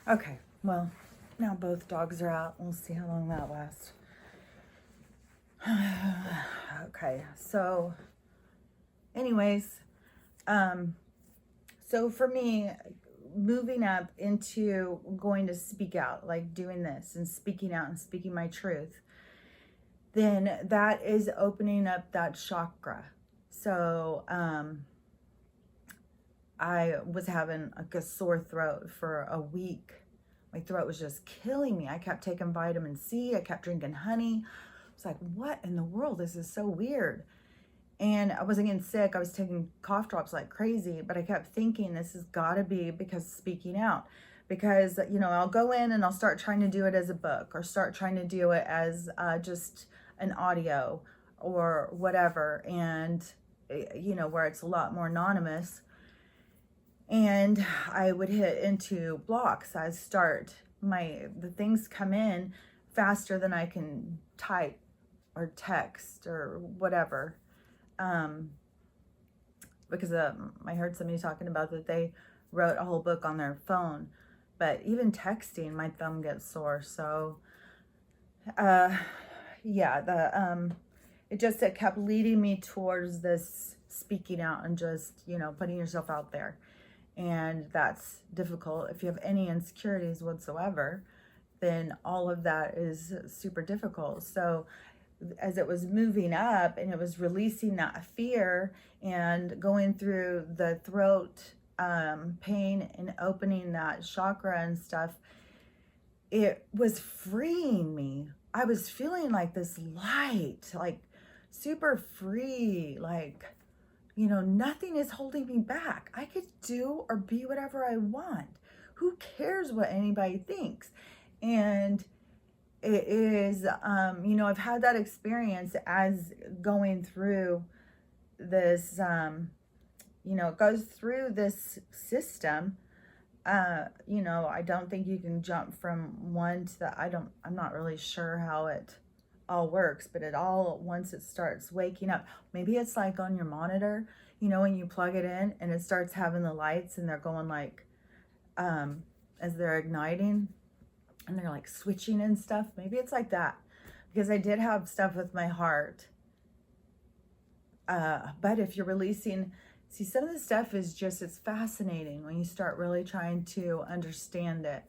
Okay, well, now both dogs are out. We'll see how long that lasts. Okay, so anyways, so for me, moving up into going to speak out, like doing this and speaking out and speaking my truth, then that is opening up that chakra. So I was having like a sore throat for a week. My throat was just killing me. I kept taking vitamin C. I kept drinking honey. I was like, what in the world? This is so weird. And I wasn't getting sick. I was taking cough drops like crazy, but I kept thinking this has got to be because speaking out. Because, you know, I'll go in and I'll start trying to do it as a book or start trying to do it as just an audio or whatever. And, you know, where it's a lot more anonymous. And I would hit into blocks. I start the things come in faster than I can type or text or whatever. Because I heard somebody talking about that they wrote a whole book on their phone, but even texting, my thumb gets sore. So, yeah, it kept leading me towards this speaking out and just, you know, putting yourself out there. And that's difficult. If you have any insecurities whatsoever, then all of that is super difficult. So as it was moving up and it was releasing that fear and going through the throat pain and opening that chakra and stuff, it was freeing me. I was feeling like this light, like super free, like, you know, nothing is holding me back. I could do or be whatever I want. Who cares what anybody thinks? And it is, you know, I've had that experience as going through this, you know, it goes through this system. You know, I don't think you can jump from one to the, I'm not really sure how it all works, but once it starts waking up, maybe it's like on your monitor, you know, when you plug it in and it starts having the lights and they're going like, as they're igniting and they're like switching and stuff. Maybe it's like that, because I did have stuff with my heart. But if you're releasing, see, some of the stuff is just, it's fascinating when you start really trying to understand it.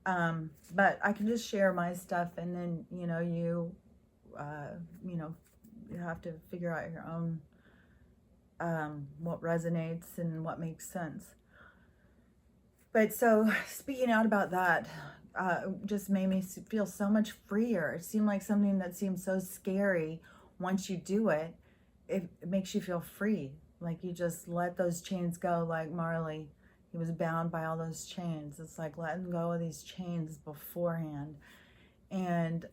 But I can just share my stuff, and then, you know, you have to figure out your own, what resonates and what makes sense. But so speaking out about that, just made me feel so much freer. It seemed like something that seemed so scary. Once you do it, it makes you feel free. Like you just let those chains go, like Marley. He was bound by all those chains. It's like letting go of these chains beforehand. And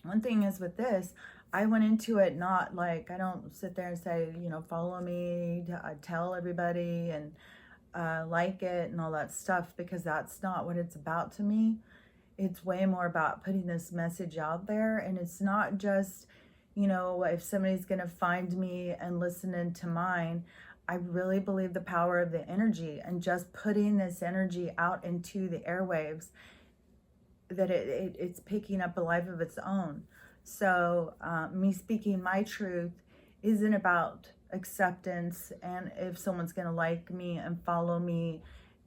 one thing is with this, I went into it not like, I don't sit there and say, you know, follow me, tell everybody and like it and all that stuff, because that's not what it's about to me. It's way more about putting this message out there. And it's not just, you know, if somebody's going to find me and listen into mine. I really believe the power of the energy and just putting this energy out into the airwaves, that it's picking up a life of its own. So me speaking my truth isn't about acceptance and if someone's going to like me and follow me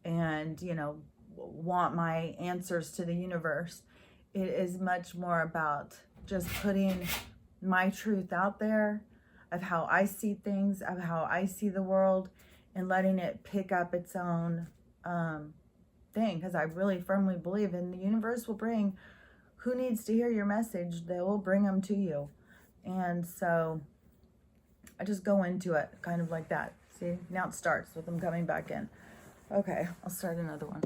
and, you know, want my answers to the universe. It is much more about just putting my truth out there of how I see things, of how I see the world, and letting it pick up its own thing. Because I really firmly believe in the universe will bring who needs to hear your message. They will bring them to you. And so I just go into it kind of like that. See, now it starts with them coming back in. Okay, I'll start another one.